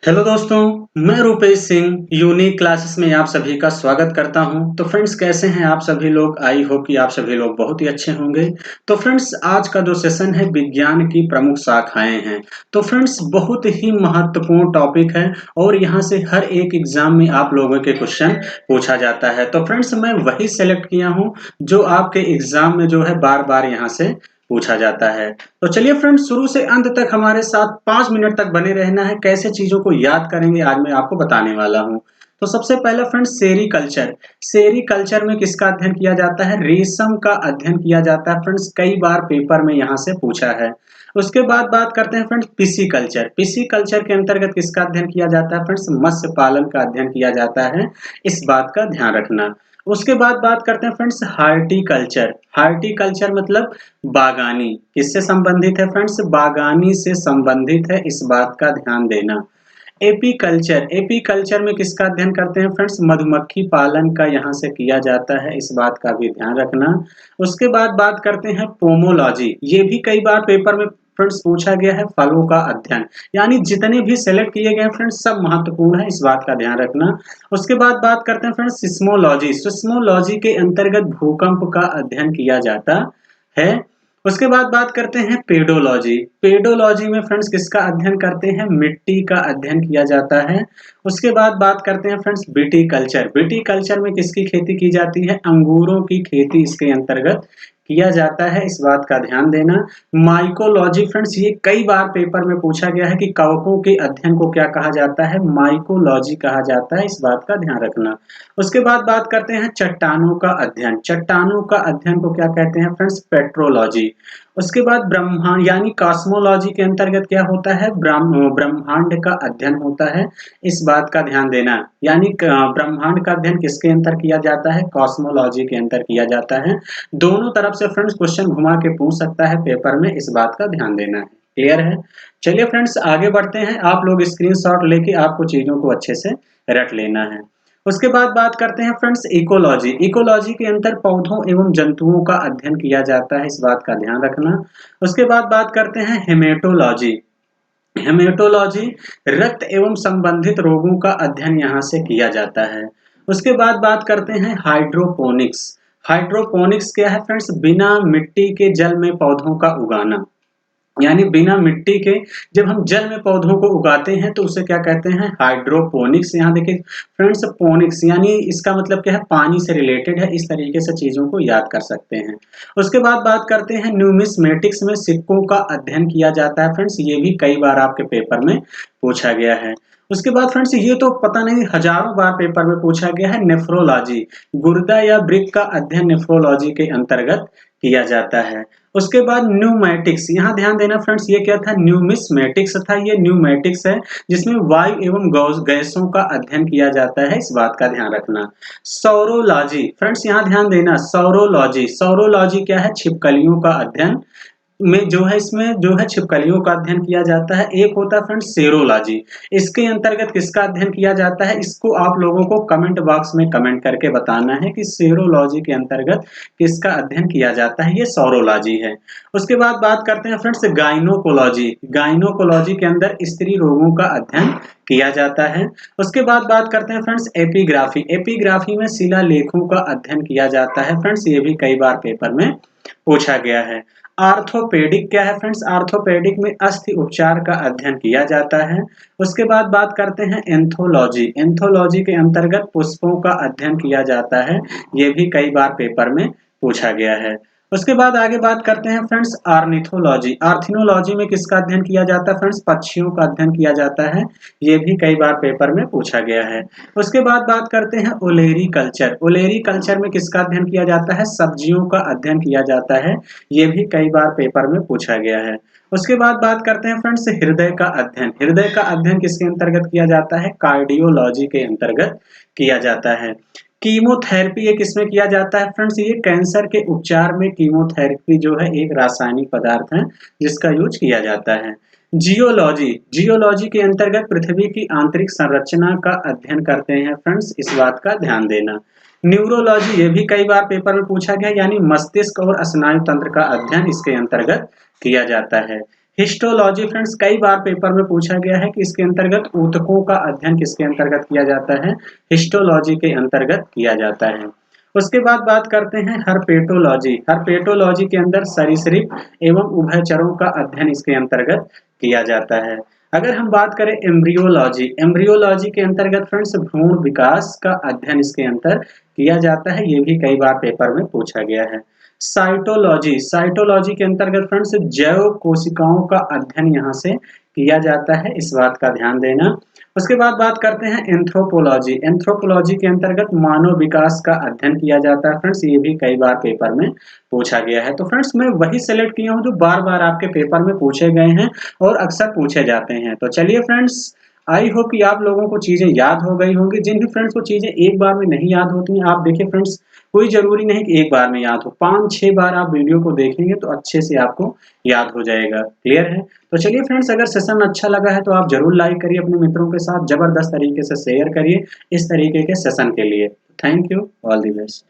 Hello दोस्तों, मैं Rupesh Singh unique classes में आप सभी का स्वागत करता हूं। तो फ्रेंड्स, कैसे हैं आप सभी लोग? आई होप कि आप सभी लोग बहुत ही अच्छे होंगे। तो फ्रेंड्स, आज का जो सेशन है विज्ञान की प्रमुख शाखाएं हैं। तो फ्रेंड्स, बहुत ही महत्वपूर्ण टॉपिक है और यहां से हर एक एग्जाम में आप लोगों के क्वेश्चन पूछा जाता है। तो फ्रेंड्स, मैं वही सेलेक्ट किया हूं जो आपके एग्जाम में जो है बार बार यहाँ से पूछा जाता है। तो चलिए फ्रेंड्स, शुरू से अंत तक हमारे साथ 5 मिनट तक बने रहना है। कैसे चीजों को याद करेंगे आज मैं आपको बताने वाला हूं। तो सबसे पहला फ्रेंड्स, सेरीकल्चर। सेरीकल्चर में किसका अध्ययन किया जाता है? रेशम का अध्ययन किया जाता है। फ्रेंड्स, कई बार पेपर में यहां से पूछा है। उसके बाद बात करते हैं फ्रेंड्स पिसीकल्चर। पिसीकल्चर के अंतर्गत किसका अध्ययन किया जाता है? फ्रेंड्स, मत्स्य पालन का अध्ययन किया जाता है। इस बात का ध्यान रखना। उसके बाद बात करते हैं फ्रेंड्स हार्टिकल्चर। हार्टिकल्चर मतलब बागानी। किससे संबंधित है फ्रेंड्स? बागानी से संबंधित है, इस बात का ध्यान देना। एपीकल्चर। एपीकल्चर में किसका अध्ययन करते हैं फ्रेंड्स? मधुमक्खी पालन का यहाँ से किया जाता है, इस बात का भी ध्यान रखना। उसके बाद बात करते हैं पोमोलॉजी। ये भी कई बार पेपर में फ्रेंड्स पूछा गया है, फलों का अध्ययन। यानी जितने भी सेलेक्ट किए गए फ्रेंड्स सब महत्वपूर्ण है, इस बात का ध्यान रखना। उसके बाद बात करते हैं फ्रेंड्स सिस्मोलॉजी। सिस्मोलॉजी के अंतर्गत भूकंप का अध्ययन किया जाता है। उसके बाद बात करते हैं पेडोलॉजी। पेडोलॉजी में फ्रेंड्स किसका अध्ययन करते हैं? मिट्टी का अध्ययन किया जाता है। उसके बाद बात करते हैं फ्रेंड्स विटीकल्चर। विटीकल्चर में किसकी खेती की जाती है? अंगूरों की खेती इसके अंतर्गत किया जाता है, इस बात का ध्यान देना। माइकोलॉजी फ्रेंड्स, ये कई बार पेपर में पूछा गया है कि कवकों के अध्ययन को क्या कहा जाता है? माइकोलॉजी कहा जाता है, इस बात का ध्यान रखना। उसके बाद बात करते हैं चट्टानों का अध्ययन। चट्टानों का अध्ययन को क्या कहते हैं फ्रेंड्स? पेट्रोलॉजी। उसके बाद ब्रह्मांड यानी कॉस्मोलॉजी के अंतर्गत क्या होता है? ब्रह्मांड का अध्ययन होता है, इस बात का ध्यान देना। यानी ब्रह्मांड का अध्ययन किसके अंतर किया जाता है? कॉस्मोलॉजी के अंतर किया जाता है। दोनों तरफ से फ्रेंड्स क्वेश्चन घुमा के पूछ सकता है पेपर में, इस बात का ध्यान देना है। क्लियर है? चलिए फ्रेंड्स, आगे बढ़ते हैं। आप लोग स्क्रीनशॉट लेके आपको चीजों को अच्छे से रट लेना है। उसके बाद बात करते हैं फ्रेंड्स इकोलॉजी। इकोलॉजी के अंतर पौधों एवं जंतुओं का अध्ययन किया जाता है, इस बात का ध्यान रखना। उसके बाद बात करते हैं हेमेटोलॉजी। हेमेटोलॉजी रक्त एवं संबंधित रोगों का अध्ययन यहाँ से किया जाता है। उसके बाद बात करते हैं हाइड्रोपोनिक्स। हाइड्रोपोनिक्स क्या है फ्रेंड्स? बिना मिट्टी के जल में पौधों का उगाना। यानी बिना मिट्टी के जब हम जल में पौधों को उगाते हैं तो उसे क्या कहते हैं? हाइड्रोपोनिक्स। यहाँ देखिए फ्रेंड्स, पोनिक्स यानी इसका मतलब क्या है? पानी से रिलेटेड है, इस तरीके से चीजों को याद कर सकते हैं। उसके बाद बात करते हैं न्यूमिस्मेटिक्स में सिक्कों का अध्ययन किया जाता है। फ्रेंड्स, ये भी कई बार आपके पेपर में पूछा गया है। उसके बाद फ्रेंड्स, ये तो पता नहीं हजारों बार पेपर में पूछा गया है, नेफ्रोलॉजी। गुर्दा या वृक्क का अध्ययन नेफ्रोलॉजी के अंतर्गत किया जाता है। उसके बाद न्यूमैटिक्स। यहाँ ध्यान देना फ्रेंड्स, ये क्या था? न्यूमिस्मेटिक्स था, ये न्यूमैटिक्स है जिसमें वायु एवं गैसों का अध्ययन किया जाता है, इस बात का ध्यान रखना। सौरोलॉजी फ्रेंड्स, यहाँ ध्यान देना, सौरोलॉजी। सौरोलॉजी क्या है? छिपकलियों का अध्ययन में जो है, इसमें जो है छिपकलियों का अध्ययन किया जाता है। एक होता है फ्रेंड्स सेरोलॉजी। इसके अंतर्गत किसका अध्ययन किया जाता है? इसको आप लोगों को कमेंट बॉक्स में कमेंट करके बताना है कि सेरोलॉजी के अंतर्गत किसका अध्ययन किया जाता है। ये सौरोलॉजी है। उसके बाद बात करते हैं फ्रेंड्स गाइनोकोलॉजी। गाइनोकोलॉजी के अंदर स्त्री रोगों का अध्ययन किया जाता है। उसके बाद बात करते हैं फ्रेंड्स एपिग्राफी। एपिग्राफी में शिलालेखों का अध्ययन किया जाता है। फ्रेंड्स, ये भी कई बार पेपर में पूछा गया है। आर्थोपेडिक क्या है फ्रेंड्स? आर्थोपेडिक में अस्थि उपचार का अध्ययन किया जाता है। उसके बाद बात करते हैं एंथोलॉजी। एंथोलॉजी के अंतर्गत पुष्पों का अध्ययन किया जाता है, ये भी कई बार पेपर में पूछा गया है। उसके बाद आगे बात करते हैं फ्रेंड्स आर्निथोलॉजी। आर्थिनोलॉजी में किसका अध्ययन किया जाता है फ्रेंड्स? पक्षियों का अध्ययन किया जाता है, ये भी कई बार पेपर में पूछा गया है। उसके बाद बात करते हैं ओलेरी कल्चर। ओलेरी कल्चर में किसका अध्ययन किया जाता है? सब्जियों का अध्ययन किया जाता है, ये भी कई बार पेपर में पूछा गया है। उसके बाद बात करते हैं फ्रेंड्स हृदय का अध्ययन। हृदय का अध्ययन किसके अंतर्गत किया जाता है? कार्डियोलॉजी के अंतर्गत किया जाता है। कीमोथेरेपी ये किसमें किया जाता है फ्रेंड्स? ये कैंसर के उपचार में कीमोथेरेपी जो है एक रासायनिक पदार्थ है जिसका यूज किया जाता है। जियोलॉजी। जियोलॉजी के अंतर्गत पृथ्वी की आंतरिक संरचना का अध्ययन करते हैं फ्रेंड्स, इस बात का ध्यान देना। न्यूरोलॉजी ये भी कई बार पेपर में पूछा गया, यानी मस्तिष्क और स्नायु तंत्र का अध्ययन इसके अंतर्गत किया जाता है। हिस्टोलॉजी फ्रेंड्स कई बार पेपर में पूछा गया है कि इसके अंतर्गत ऊतकों का अध्ययन किसके अंतर्गत किया जाता है, हिस्टोलॉजी के अंतर्गत किया जाता है। उसके बाद बात करते हैं हर्पेटोलॉजी। हर्पेटोलॉजी के अंदर सरीसृप एवं उभयचरों का अध्ययन इसके अंतर्गत किया जाता है। अगर हम बात करें एम्ब्रियोलॉजी, एम्ब्रियोलॉजी के अंतर्गत फ्रेंड्स भ्रूण विकास का अध्ययन इसके अंतर किया जाता है, ये भी कई बार पेपर में पूछा गया है। साइटोलॉजी, साइटोलॉजी के अंतर्गत फ्रेंड्स जैव कोशिकाओं का अध्ययन यहाँ से किया जाता है, इस बात का ध्यान देना। उसके बाद बात करते हैं एंथ्रोपोलॉजी। एंथ्रोपोलॉजी के अंतर्गत मानव विकास का अध्ययन किया जाता है फ्रेंड्स, ये भी कई बार पेपर में पूछा गया है। तो फ्रेंड्स मैं वही सेलेक्ट किया हूँ जो बार बार आपके पेपर में पूछे गए हैं और अक्सर पूछे जाते हैं। तो चलिए फ्रेंड्स, आई होप कि आप लोगों को चीजें याद हो गई होंगी। जिन भी फ्रेंड्स को चीजें एक बार में नहीं याद होती हैं, आप देखिए फ्रेंड्स, कोई जरूरी नहीं कि एक बार में याद हो, 5-6 बार आप वीडियो को देखेंगे तो अच्छे से आपको याद हो जाएगा। क्लियर है? तो चलिए फ्रेंड्स, अगर सेशन अच्छा लगा है तो आप जरूर लाइक करिए, अपने मित्रों के साथ जबरदस्त तरीके से शेयर करिए इस तरीके के सेशन के लिए। Thank you, all the best.